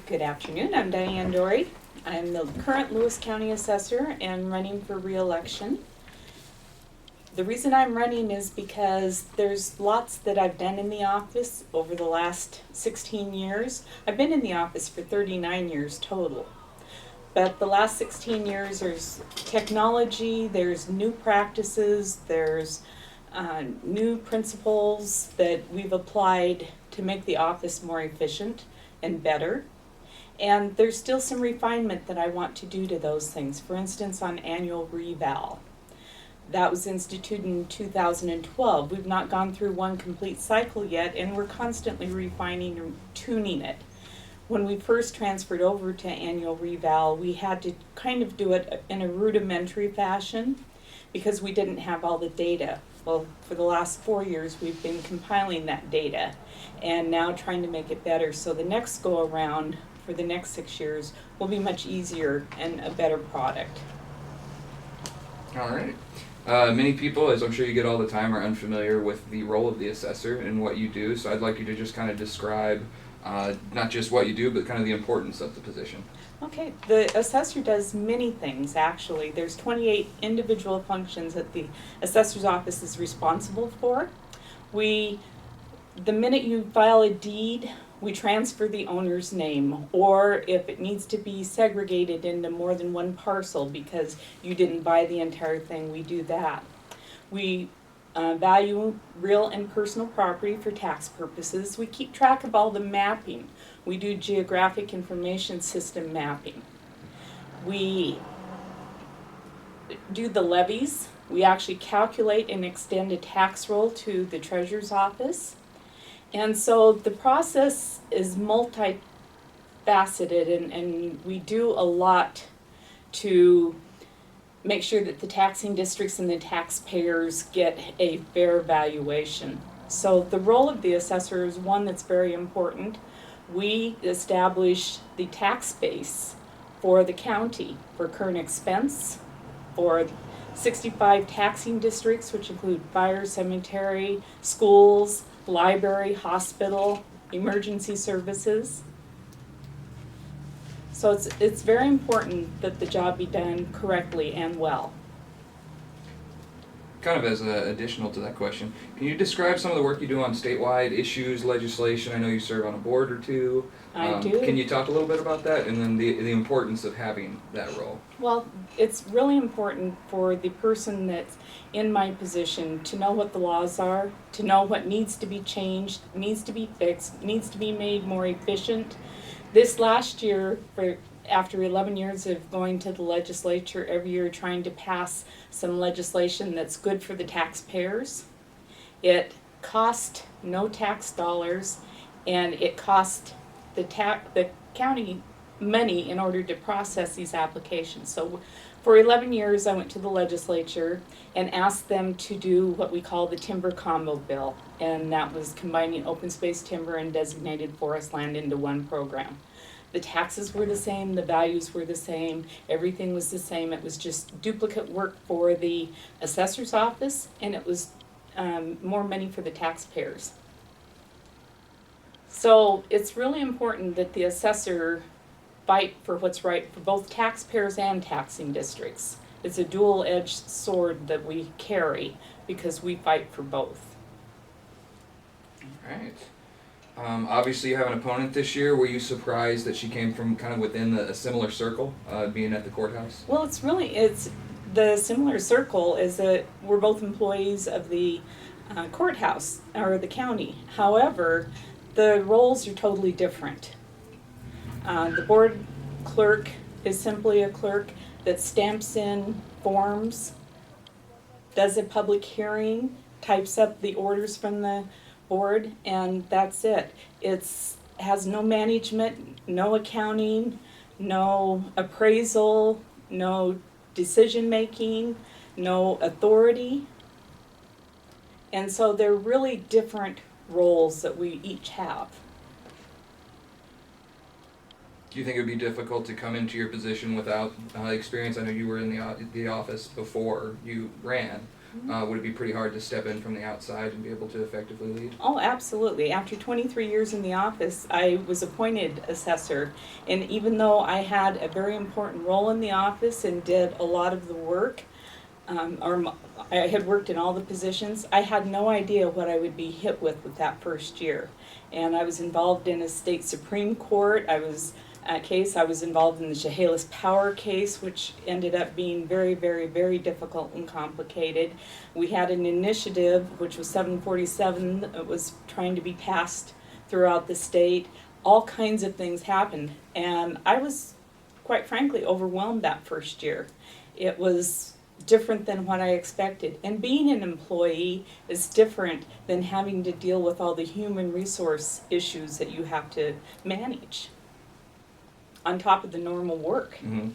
Good afternoon, I'm Dianne Dorey. I'm the current Lewis County Assessor and running for re-election. The reason I'm running is because there's lots that I've done in the office over the last 16 years. I've been in the office for 39 years total. But the last 16 years there's technology, there's new practices, there's new principles that we've applied to make the office more efficient and better. And there's still some refinement that I want to do to those things. For instance, on annual reval. That was instituted in 2012. We've not gone through one complete cycle yet, and we're constantly refining and tuning it. When we first transferred over to annual reval, we had to kind of do it in a rudimentary fashion because we didn't have all the data. Well, for the last 4 years, we've been compiling that data and now trying to make it better. So the next go around for the next 6 years will be much easier and a better product. All right. Many people, as I'm sure you get all the time, are unfamiliar with the role of the assessor and what you do. So I'd like you to just kind of describe not just what you do, but kind of the importance of the position. Okay, the assessor does many things actually. There's 28 individual functions that the assessor's office is responsible for. The minute you file a deed, we transfer the owner's name, or if it needs to be segregated into more than one parcel because you didn't buy the entire thing, we do that. We value real and personal property for tax purposes. We keep track of all the mapping. We do geographic information system mapping. We do the levies. We actually calculate and extend a tax roll to the treasurer's office. And so the process is multifaceted, and we do a lot to make sure that the taxing districts and the taxpayers get a fair valuation. So the role of the assessor is one that's very important. We establish the tax base for the county for current expense, for 65 taxing districts, which include fire, cemetery, schools, library, hospital, emergency services. So it's very important that the job be done correctly and well. Kind of as an additional to that question, can you describe some of the work you do on statewide issues, legislation? I know you serve on a board or two. I do. Can you talk a little bit about that and then the importance of having that role? Well, it's really important for the person that's in my position to know what the laws are, to know what needs to be changed, needs to be fixed, needs to be made more efficient. This last year, after 11 years of going to the legislature every year trying to pass some legislation that's good for the taxpayers, it cost no tax dollars, and it cost the county money in order to process these applications. So for 11 years I went to the legislature and asked them to do what we call the timber combo bill, and that was combining open space timber and designated forest land into one program. The taxes were the same, the values were the same, everything was the same. It was just duplicate work for the assessor's office, and it was more money for the taxpayers. So it's really important that the assessor fight for what's right for both taxpayers and taxing districts. It's a dual-edged sword that we carry because we fight for both. All right. Obviously, you have an opponent this year. Were you surprised that she came from kind of within a similar circle, being at the courthouse? Well, it's the similar circle is that we're both employees of the courthouse or the county. However, the roles are totally different. The board clerk is simply a clerk that stamps in forms, does a public hearing, types up the orders from the board, and that's it. It has no management, no accounting, no appraisal, no decision making, no authority. And so they're really different roles that we each have. Do you think it would be difficult to come into your position without experience? I know you were in the office before you ran. would it be pretty hard to step in from the outside and be able to effectively lead? Oh, absolutely. After 23 years in the office, I was appointed assessor. And even though I had a very important role in the office and did a lot of the work, I had worked in all the positions, I had no idea what I would be hit with that first year. And I was involved in a state Supreme Court. I was involved in the Chehalis Power case, which ended up being very, very, very difficult and complicated. We had an initiative, which was 747, that was trying to be passed throughout the state. All kinds of things happened, and I was, quite frankly, overwhelmed that first year. It was different than what I expected. And being an employee is different than having to deal with all the human resource issues that you have to manage on top of the normal work. Mm-hmm.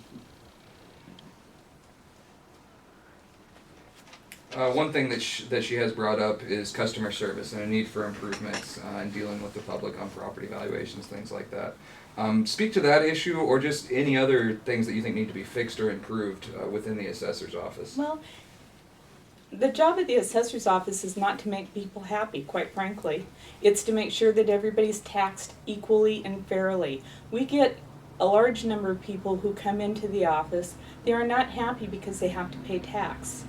One thing that she has brought up is customer service and a need for improvements in dealing with the public on property valuations, things like that. Speak to that issue, or just any other things that you think need to be fixed or improved within the assessor's office. Well, the job of the assessor's office is not to make people happy, quite frankly. It's to make sure that everybody's taxed equally and fairly. We get a large number of people who come into the office. They are not happy because they have to pay tax.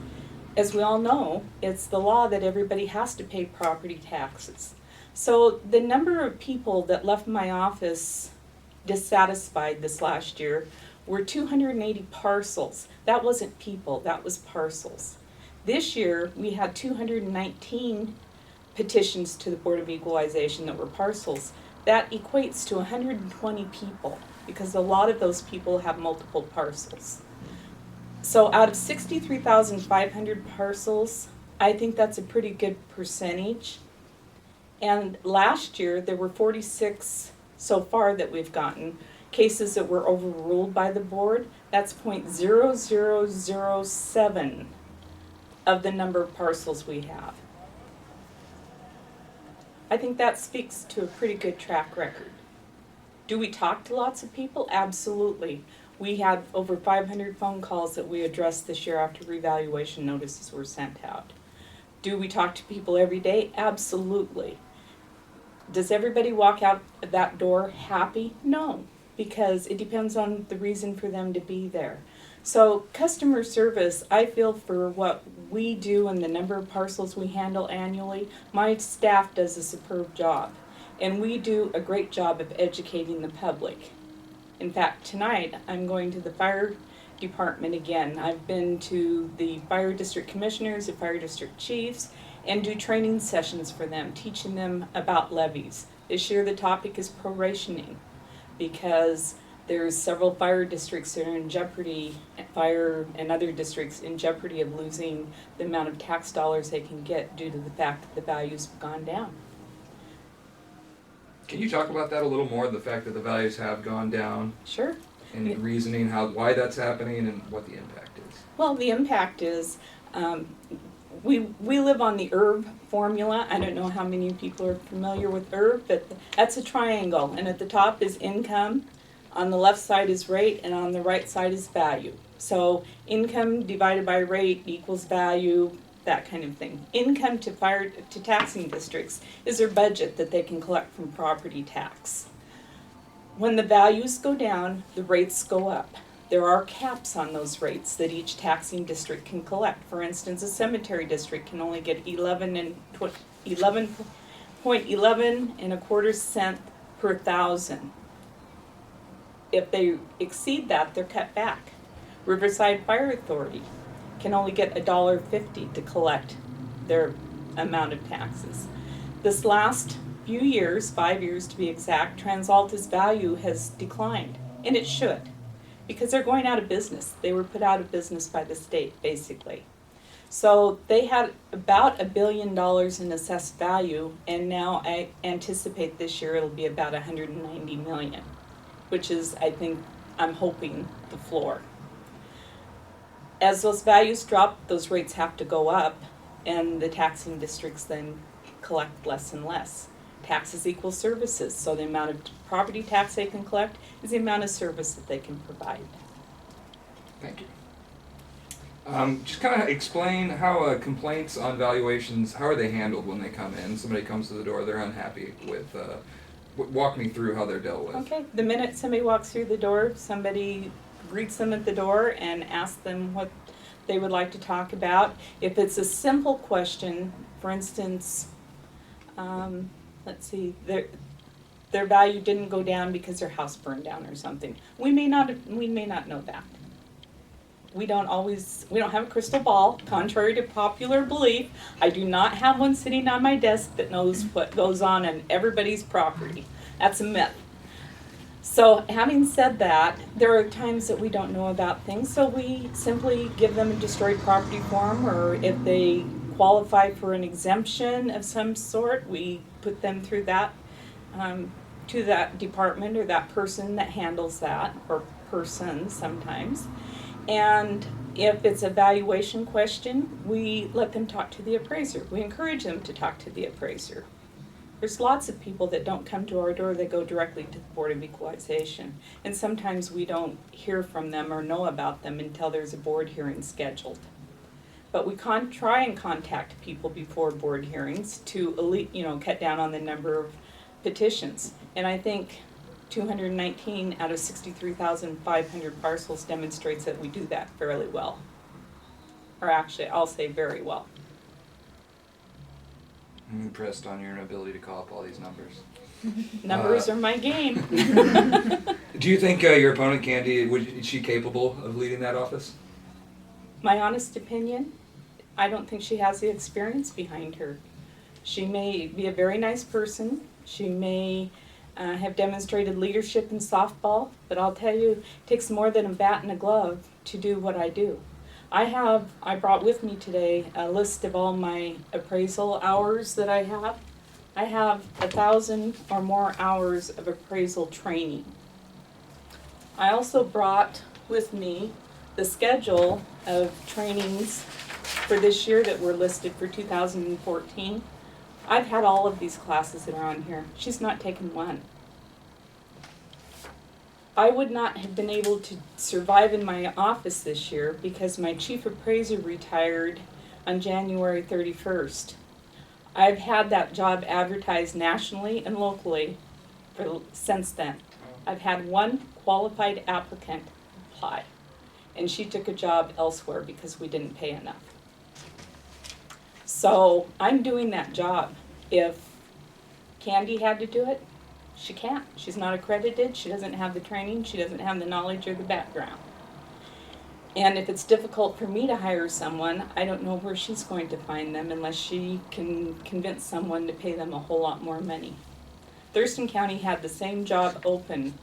As we all know, it's the law that everybody has to pay property taxes. So the number of people that left my office dissatisfied this last year were 280 parcels. That wasn't people, that was parcels. This year, we had 219 petitions to the Board of Equalization that were parcels. That equates to 120 people, because a lot of those people have multiple parcels. So out of 63,500 parcels, I think that's a pretty good percentage. And last year, there were 46 so far that we've gotten cases that were overruled by the board. That's 0.0007 of the number of parcels we have. I think that speaks to a pretty good track record. Do we talk to lots of people? Absolutely. We had over 500 phone calls that we addressed this year after revaluation notices were sent out. Do we talk to people every day? Absolutely. Does everybody walk out that door happy? No, because it depends on the reason for them to be there. So customer service, I feel for what we do and the number of parcels we handle annually, my staff does a superb job. And we do a great job of educating the public. In fact, tonight I'm going to the fire department again. I've been to the fire district commissioners, the fire district chiefs, and do training sessions for them, teaching them about levies. This year the topic is prorationing, because there's several fire districts that are in jeopardy, fire and other districts in jeopardy of losing the amount of tax dollars they can get due to the fact that the values have gone down. Can you talk about that a little more, the fact that the values have gone down? Sure. And reasoning why that's happening and what the impact is? Well, the impact is we live on the ERB formula. I don't know how many people are familiar with ERB, but that's a triangle, and at the top is income, on the left side is rate, and on the right side is value. So income divided by rate equals value, that kind of thing. Income to taxing districts is their budget that they can collect from property tax. When the values go down, the rates go up. There are caps on those rates that each taxing district can collect. For instance, a cemetery district can only get 11.11 cents per thousand. If they exceed that, they're cut back. Riverside Fire Authority can only get $1.50 to collect their amount of taxes. This last few years, 5 years to be exact, TransAlta's value has declined, and it should, because they're going out of business. They were put out of business by the state, basically. So they had about $1 billion in assessed value, and now I anticipate this year it'll be about $190 million, which is, I'm hoping, the floor. As those values drop, those rates have to go up, and the taxing districts then collect less and less. Taxes equal services, so the amount of property tax they can collect is the amount of service that they can provide. Thank you. Just kind of explain how complaints on valuations, how are they handled when they come in? Somebody comes to the door, they're unhappy with, walk me through how they're dealt with. Okay, the minute somebody walks through the door, somebody greets them at the door and asks them what they would like to talk about. If it's a simple question, for instance, let's see, their value didn't go down because their house burned down or something. We may not know that. We don't have a crystal ball, contrary to popular belief. I do not have one sitting on my desk that knows what goes on everybody's property. That's a myth. So having said that, there are times that we don't know about things, so we simply give them a destroyed property form, or if they qualify for an exemption of some sort, we put them through that to that department or that person that handles that, or persons sometimes. And if it's a valuation question, we let them talk to the appraiser. We encourage them to talk to the appraiser. There's lots of people that don't come to our door, they go directly to the Board of Equalization. And sometimes we don't hear from them or know about them until there's a board hearing scheduled. But we try and contact people before board hearings to cut down on the number of petitions. And I think 219 out of 63,500 parcels demonstrates that we do that fairly well. Or actually, I'll say very well. I'm impressed on your ability to call up all these numbers. Numbers are my game. Do you think your opponent, Candy, is she capable of leading that office? My honest opinion, I don't think she has the experience behind her. She may be a very nice person. She may have demonstrated leadership in softball, but I'll tell you, it takes more than a bat and a glove to do what I do. I brought with me today a list of all my appraisal hours that I have. I have 1,000 or more hours of appraisal training. I also brought with me the schedule of trainings for this year that were listed for 2014. I've had all of these classes that are on here. She's not taken one. I would not have been able to survive in my office this year because my chief appraiser retired on January 31st. I've had that job advertised nationally and locally since then. I've had one qualified applicant apply, and she took a job elsewhere because we didn't pay enough. So I'm doing that job. If Candy had to do it, she can't. She's not accredited, she doesn't have the training, she doesn't have the knowledge or the background. And if it's difficult for me to hire someone, I don't know where she's going to find them unless she can convince someone to pay them a whole lot more money. Thurston County had the same job open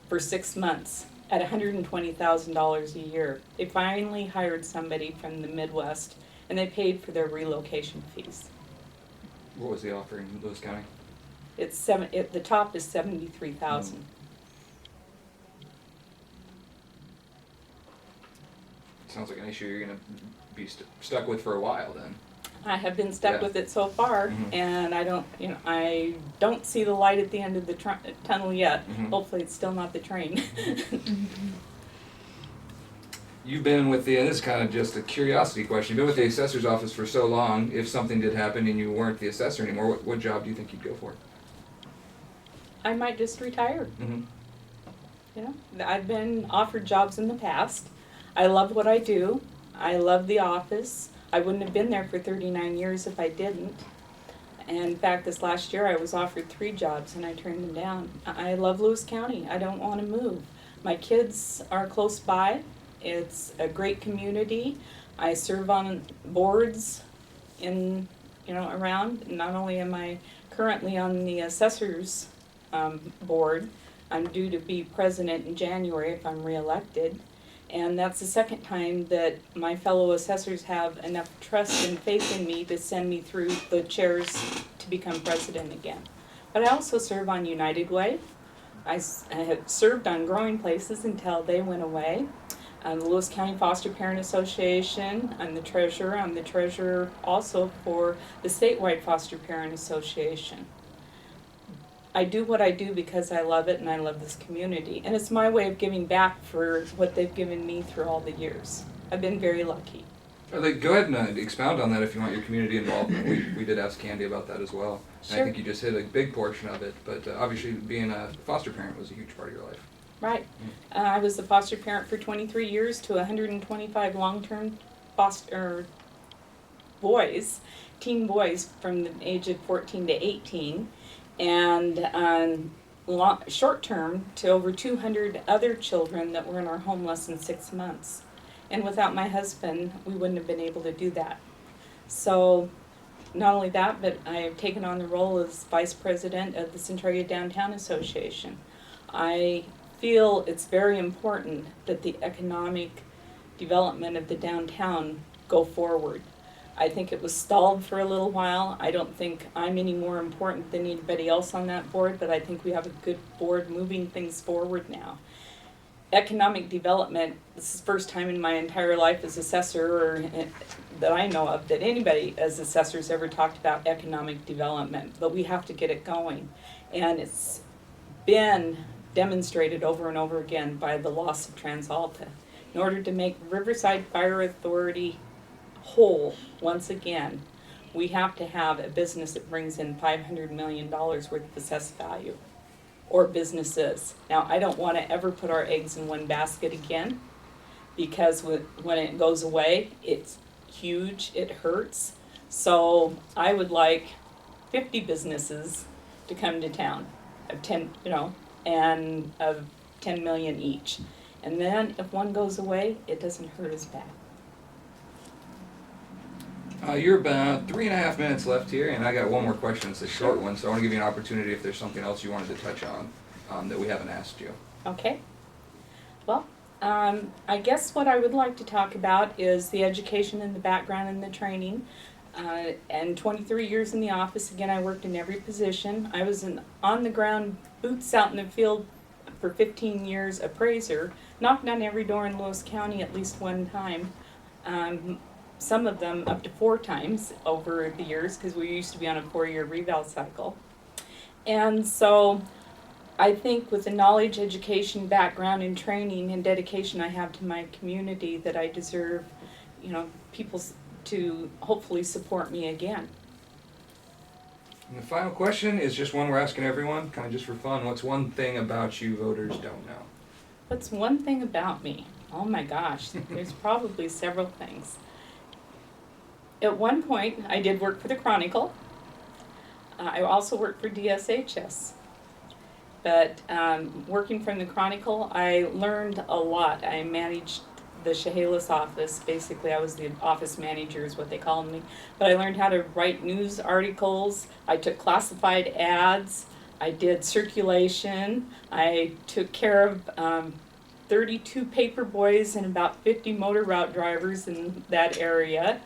for 6 months at $120,000 a year. They finally hired somebody from the Midwest, and they paid for their relocation fees. What was the offer in Lewis County? The top is $73,000. Sounds like an issue you're going to be stuck with for a while then. I have been stuck with it so far, and I don't see the light at the end of the tunnel yet. Hopefully it's still not the train. You've been with this is kind of just a curiosity question. You've been with the assessor's office for so long. If something did happen and you weren't the assessor anymore, what job do you think you'd go for? I might just retire. I've been offered jobs in the past. I love what I do. I love the office. I wouldn't have been there for 39 years if I didn't. And in fact, this last year I was offered 3 jobs and I turned them down. I love Lewis County. I don't want to move. My kids are close by. It's a great community. I serve on boards around. Not only am I currently on the assessor's board, I'm due to be president in January if I'm reelected. And that's the second time that my fellow assessors have enough trust and faith in me to send me through the chairs to become president again. But I also serve on United Way. I had served on Growing Places until they went away. The Lewis County Foster Parent Association, I'm the treasurer. I'm the treasurer also for the statewide Foster Parent Association. I do what I do because I love it and I love this community. And it's my way of giving back for what they've given me through all the years. I've been very lucky. Go ahead and expound on that if you want your community involvement. We did ask Candy about that as well. And Sure. I think you just hit a big portion of it, but obviously being a foster parent was a huge part of your life. Right. I was the foster parent for 23 years to 125 long-term foster boys, teen boys from the age of 14 to 18, and short-term to over 200 other children that were in our home less than 6 months. And without my husband, we wouldn't have been able to do that. So not only that, but I have taken on the role as vice president of the Centralia Downtown Association. I feel it's very important that the economic development of the downtown go forward. I think it was stalled for a little while. I don't think I'm any more important than anybody else on that board, but I think we have a good board moving things forward now. Economic development, this is the first time in my entire life as assessor, or that I know of, that anybody as assessors ever talked about economic development, but we have to get it going. And it's been demonstrated over and over again by the loss of TransAlta. In order to make Riverside Fire Authority whole once again, we have to have a business that brings in $500 million worth of assessed value, or businesses. Now, I don't want to ever put our eggs in one basket again, because when it goes away, it's huge, it hurts. So I would like 50 businesses to come to town of 10, and of 10 million each. And then if one goes away, it doesn't hurt as bad. You're about 3.5 minutes left here, and I got one more question. It's a short one, so I want to give you an opportunity if there's something else you wanted to touch on that we haven't asked you. Okay. Well, I guess what I would like to talk about is the education and the background and the training. And 23 years in the office, again, I worked in every position. I was an on-the-ground, boots out in the field for 15 years appraiser, knocked on every door in Lewis County at least one time. Some of them up to 4 times over the years, because we used to be on a 4-year reval cycle. And so I think with the knowledge, education, background, and training and dedication I have to my community, that I deserve, people to hopefully support me again. And the final question is just one we're asking everyone, kind of just for fun. What's one thing about you voters don't know? What's one thing about me? Oh my gosh, there's probably several things. At one point, I did work for the Chronicle. I also worked for DSHS. But working from the Chronicle, I learned a lot. I managed the Chehalis office. Basically, I was the office manager is what they called me. But I learned how to write news articles. I took classified ads. I did circulation. I took care of 32 paper boys and about 50 motor route drivers in that area.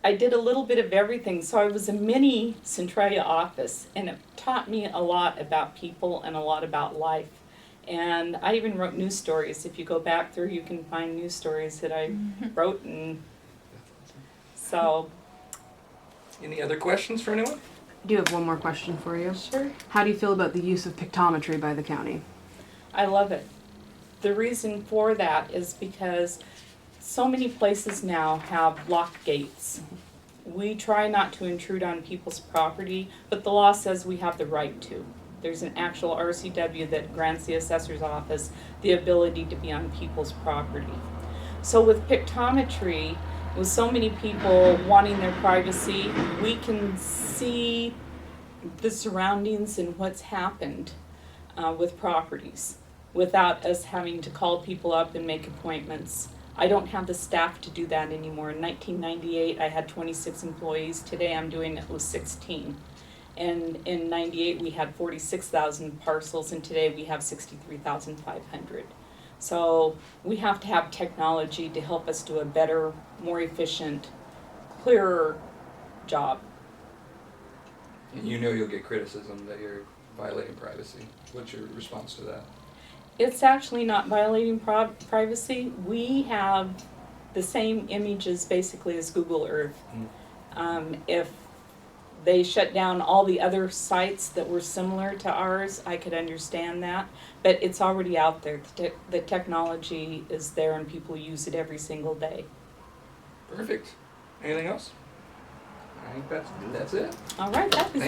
I did a little bit of everything, so I was a mini Centralia office, and it taught me a lot about people and a lot about life. And I even wrote news stories. If you go back through, you can find news stories that I wrote. And so. Any other questions for anyone? I do have one more question for you. Sure. How do you feel about the use of pictometry by the county? I love it. The reason for that is because so many places now have locked gates. We try not to intrude on people's property, but the law says we have the right to. There's an actual RCW that grants the assessor's office the ability to be on people's property. So with pictometry, with so many people wanting their privacy, we can see the surroundings and what's happened with properties without us having to call people up and make appointments. I don't have the staff to do that anymore. In 1998, I had 26 employees. Today, I'm doing it with 16. And in 98, we had 46,000 parcels, and today we have 63,500. So we have to have technology to help us do a better, more efficient, clearer job. And you'll get criticism that you're violating privacy. What's your response to that? It's actually not violating privacy. We have the same images basically as Google Earth. If they shut down all the other sites that were similar to ours, I could understand that. But it's already out there. The technology is there and people use it every single day. Perfect. Anything else? I think that's it. All right, that was